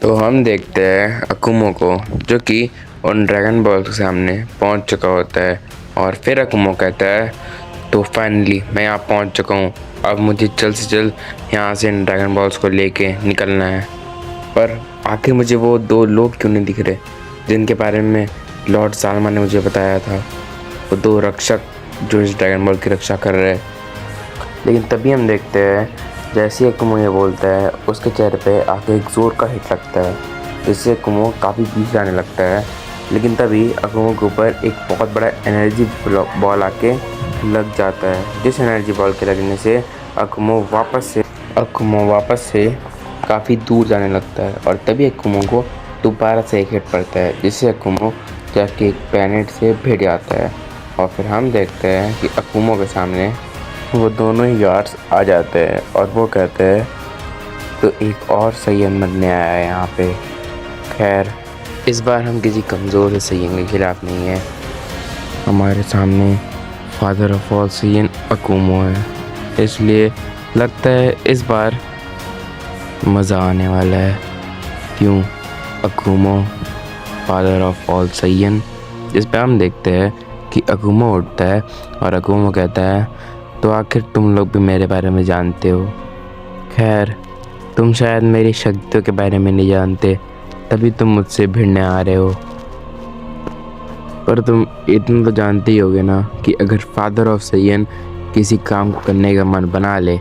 तो हम देखते हैं अकुमो को, जो कि उन ड्रैगन बॉल के सामने पहुंच चुका होता है। और फिर अकुमो कहता है, तो फाइनली मैं यहाँ पहुंच चुका हूँ, अब मुझे जल्द से जल्द यहाँ से इन ड्रैगन बॉल्स को लेके निकलना है। पर आखिर मुझे वो दो लोग क्यों नहीं दिख रहे जिनके बारे में लॉर्ड सालमा ने मुझे बताया था, वो दो रक्षक जो इस ड्रैगन बॉल की रक्षा कर रहे हैं। लेकिन तभी हम देखते हैं जैसे ही अकुमो ये बोलता है, उसके चेहरे पे आके एक ज़ोर का हिट लगता है, जिससे अकुमो काफ़ी पीछे आने लगता है। लेकिन तभी अकुमो के ऊपर एक बहुत बड़ा एनर्जी बॉल आके लग जाता है, जिस एनर्जी बॉल के लगने से अकुमो वापस से काफ़ी दूर जाने लगता है। और तभी अकुमो को दोबारा से एक हिट पड़ता है, जिससे अकुमो जाके एक प्लैनेट से भिड़ जाता है। और फिर हम देखते हैं कि अकुमो के सामने वो दोनों ही गार्ड्स आ जाते हैं और वो कहते हैं, तो एक और सैयन बनने आया है यहाँ पे। खैर, इस बार हम किसी कमज़ोर से सैयन के खिलाफ नहीं है, हमारे सामने फादर ऑफ ऑल सैयन अकुमो है। इसलिए लगता है इस बार मज़ा आने वाला है। क्यों? अकुमो फादर ऑफ ऑल सैयन। इस पर हम देखते हैं कि अकुमो उठता है और अकुमो कहता है, तो आखिर तुम लोग भी मेरे बारे में जानते हो। खैर, तुम शायद मेरी शक्तियों के बारे में नहीं जानते, तभी तुम मुझसे भिड़ने आ रहे हो। पर तुम इतना तो जानते ही होगे ना कि अगर फादर ऑफ सैयन किसी काम को करने का मन बना ले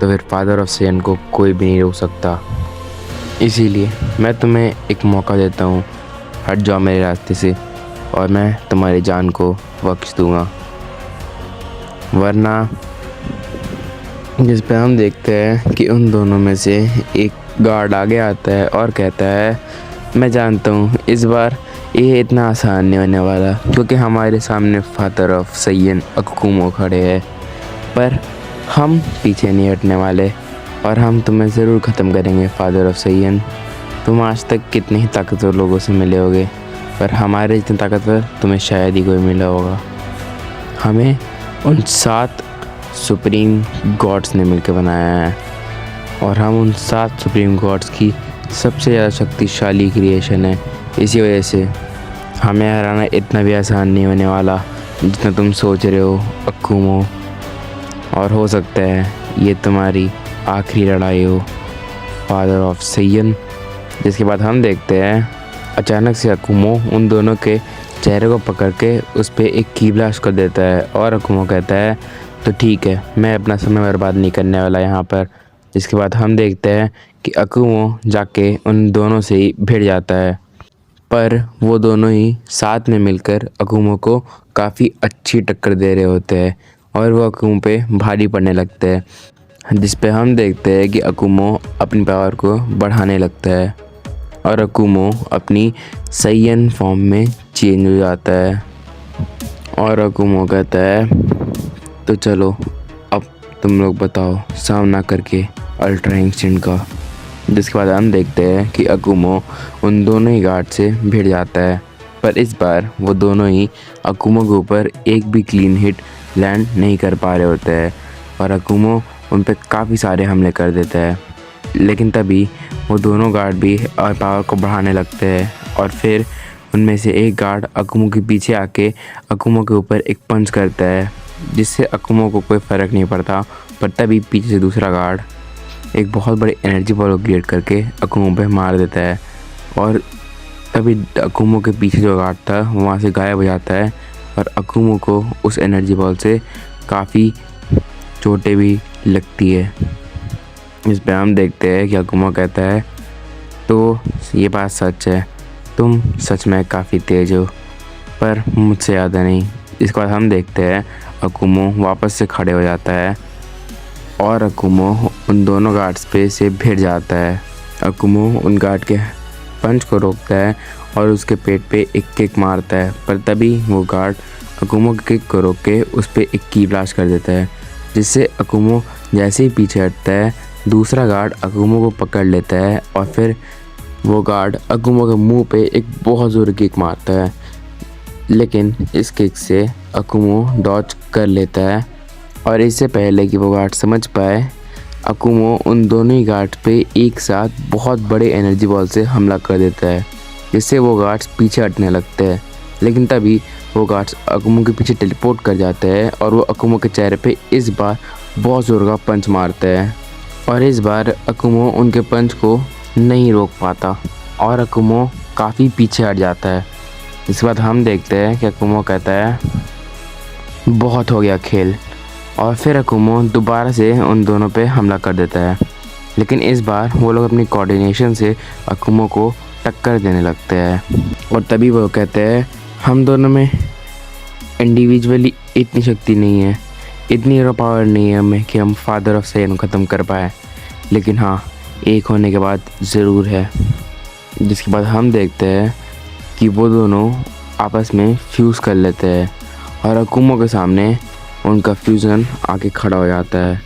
तो फिर फादर ऑफ सैयन को कोई भी नहीं रोक सकता। इसीलिए मैं तुम्हें एक मौका देता हूँ, हट जाओ मेरे रास्ते से और मैं तुम्हारी जान को बख्श दूँगा। वरना जिस पे हम देखते हैं कि उन दोनों में से एक गार्ड आगे आता है और कहता है, मैं जानता हूँ इस बार ये इतना आसान नहीं होने वाला, क्योंकि हमारे सामने फादर ऑफ सैयन अकुमो खड़े हैं। पर हम पीछे नहीं हटने वाले और हम तुम्हें ज़रूर ख़त्म करेंगे फादर ऑफ सैयन। तुम आज तक कितने ही ताकतवर लोगों से मिले होगे, पर हमारे जितने ताकतवर तुम्हें शायद ही कोई मिला होगा। हमें उन 7 सुप्रीम गॉड्स ने मिलकर बनाया है और हम उन 7 सुप्रीम गॉड्स की सबसे ज़्यादा शक्तिशाली क्रिएशन है। इसी वजह से हमें हराना इतना भी आसान नहीं होने वाला जितना तुम सोच रहे हो अकुमो। और हो सकता है ये तुम्हारी आखिरी लड़ाई हो फादर ऑफ सैयन। जिसके बाद हम देखते हैं अचानक से अकुमो उन दोनों के चेहरे को पकड़ के उस पर एक की ब्लास्ट कर देता है और अकुमो कहता है, तो ठीक है, मैं अपना समय बर्बाद नहीं करने वाला यहाँ पर। जिसके बाद हम देखते हैं कि अकुमो जाके उन दोनों से ही भिड़ जाता है, पर वो दोनों ही साथ में मिलकर अकुमो को काफ़ी अच्छी टक्कर दे रहे होते हैं और वो अकुमो पे भारी पड़ने लगते हैं। जिस पे हम देखते हैं कि अकुमो अपनी पावर को बढ़ाने लगता है और अकुमो अपनी सैयन फॉर्म में चेंज हो जाता है। और अकुमो कहता है, तो चलो अब तुम लोग बताओ सामना करके अल्ट्रा इंस्टेंट का। जिसके बाद हम देखते हैं कि अकुमो उन दोनों ही गार्ड से भिड़ जाता है, पर इस बार वो दोनों ही अकुमो के ऊपर एक भी क्लीन हिट लैंड नहीं कर पा रहे होते हैं और अकुमो उन पर काफ़ी सारे हमले कर देता है। लेकिन तभी वो दोनों गार्ड भी पावर को बढ़ाने लगते हैं और फिर उनमें से एक गार्ड अकुमो के पीछे आके अकुमो के ऊपर एक पंच करता है, जिससे अकुमो को कोई फ़र्क नहीं पड़ता। पर तभी पीछे से दूसरा गार्ड एक बहुत बड़ी एनर्जी बॉल क्रिएट करके अकुमो पे मार देता है और तभी अकुमो के पीछे जो गार्ड था वो वहाँ से गायब हो जाता है और अकुमो को उस एनर्जी बॉल से काफ़ी चोटें भी लगती है। इस पर हम देखते हैं कि अकुमो कहता है, तो ये बात सच है, तुम सच में काफ़ी तेज हो, पर मुझसे ज़्यादा नहीं। इसके बाद हम देखते हैं अकुमो वापस से खड़े हो जाता है और अकुमो उन दोनों गार्ड्स पे से भिड़ जाता है। अकुमो उन गार्ड के पंच को रोकता है और उसके पेट पे एक किक मारता है, पर तभी वो गार्ड अकुमो के किक को रोक के उस पर एक की ब्लास्ट कर देता है, जिससे अकुमो जैसे ही पीछे हटता है दूसरा गार्ड अकुमो को पकड़ लेता है और फिर वो गार्ड अकुमो के मुंह पे एक बहुत ज़ोर की किक मारता है। लेकिन इस किक से अकुमो डॉज कर लेता है और इससे पहले कि वो गार्ड समझ पाए अकुमो उन दोनों ही गार्ड्स पे एक साथ बहुत बड़े एनर्जी बॉल से हमला कर देता है, जिससे वो गार्ड्स पीछे हटने लगते हैं। लेकिन तभी वो गार्ड्स अकुमो के पीछे टेलीपोर्ट कर जाते हैं और वो अकुमो के चेहरे पे इस बार बहुत ज़ोर का पंच मारते हैं और इस बार अकुमो उनके पंच को नहीं रोक पाता और अकुमो काफ़ी पीछे हट जाता है। इसके बाद हम देखते हैं कि अकुमो कहता है बहुत हो गया खेल, और फिर अकुमो दोबारा से उन दोनों पे हमला कर देता है। लेकिन इस बार वो लोग अपनी कोऑर्डिनेशन से अकुमो को टक्कर देने लगते हैं और तभी वो कहते हैं हम दोनों में इंडिविजुअली इतनी शक्ति नहीं है, इतनी पावर नहीं है हमें कि हम फादर ऑफ सैयन को ख़त्म कर पाए, लेकिन हाँ एक होने के बाद ज़रूर है। जिसके बाद हम देखते हैं कि वो दोनों आपस में फ्यूज़ कर लेते हैं और अकुमो के सामने उनका फ्यूज़न आके खड़ा हो जाता है।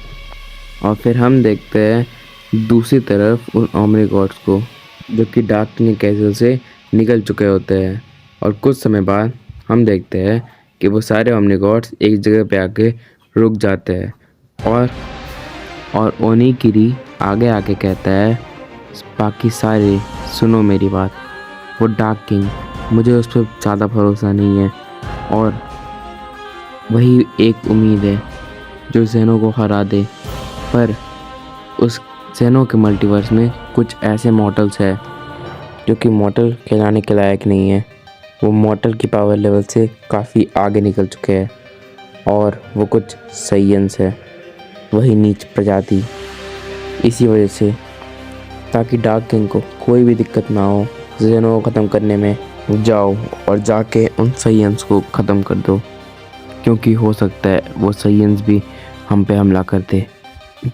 और फिर हम देखते हैं दूसरी तरफ उन ओमनी गॉड्स को जो कि डार्क किंग कैसल से निकल चुके होते हैं और कुछ समय बाद हम देखते हैं कि वो सारे ओमनी गॉड्स एक जगह पे आके रुक जाते हैं और ओनीगिरी आगे आके कहता है बाकी सारे सुनो मेरी बात, वो डार्क किंग मुझे उस पर ज़्यादा भरोसा नहीं है और वही एक उम्मीद है जो ज़ेनो को हरा दे, पर उस ज़ेनो के मल्टीवर्स में कुछ ऐसे मॉर्टल्स है जो कि मॉर्टल कहलाने के लायक नहीं है। वो मॉर्टल की पावर लेवल से काफ़ी आगे निकल चुके हैं और वो कुछ सैयन्स है, वही नीच प्रजाति। इसी वजह से ताकि डार्क किंग को कोई भी दिक्कत ना हो ज़ेनो को ख़त्म करने में, जाओ और जाके उन सैयन्स को ख़त्म कर दो, क्योंकि हो सकता है वो सैयन्स भी हम पे हमला कर दे।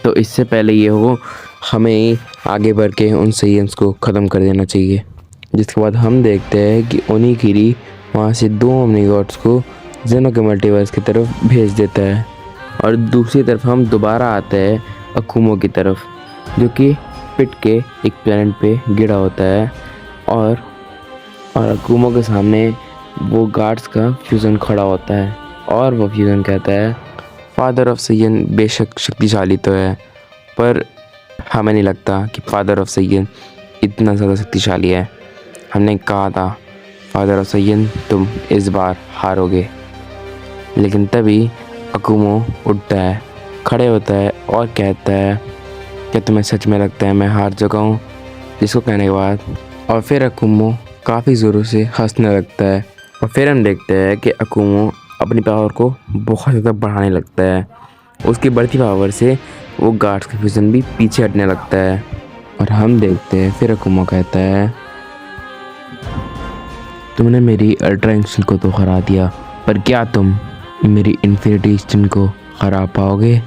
तो इससे पहले ये हो हमें आगे बढ़ के उन सैयन्स को ख़त्म कर देना चाहिए। जिसके बाद हम देखते हैं कि ओनीगिरी वहाँ से 2 ओमनी गॉड्स को ज़ेनो के मल्टीवर्स की तरफ भेज देता है और दूसरी तरफ हम दोबारा आते हैं अकुमो की तरफ, जो कि पिट के एक प्लैनेट पे गिरा होता है और अकुमो के सामने वो गार्ड्स का फ्यूज़न खड़ा होता है और वो फ्यूज़न कहता है फादर ऑफ सैयन बेशक शक्तिशाली तो है, पर हमें नहीं लगता कि फादर ऑफ सैयन इतना ज़्यादा शक्तिशाली है। हमने कहा था फादर ऑफ सैयन तुम इस बार हारोगे। लेकिन तभी अकुमो उठता है, खड़े होता है और कहता है कि तुम्हें सच में लगता है मैं हार चुका हूँ। जिसको कहने के बाद और फिर अकुमो काफ़ी ज़ोरों से हंसने लगता है और फिर हम देखते हैं कि अकुमो अपनी पावर को बहुत ज़्यादा बढ़ाने लगता है। उसकी बढ़ती पावर से वो गार्ड्स का फ्यूज़न भी पीछे हटने लगता है और हम देखते हैं फिर अकुमो कहता है तुमने मेरी अल्ट्रा इंस्टेंट को तो हरा दिया, पर क्या तुम मेरी इन्फिनिटी इंस्टेंट को हरा पाओगे?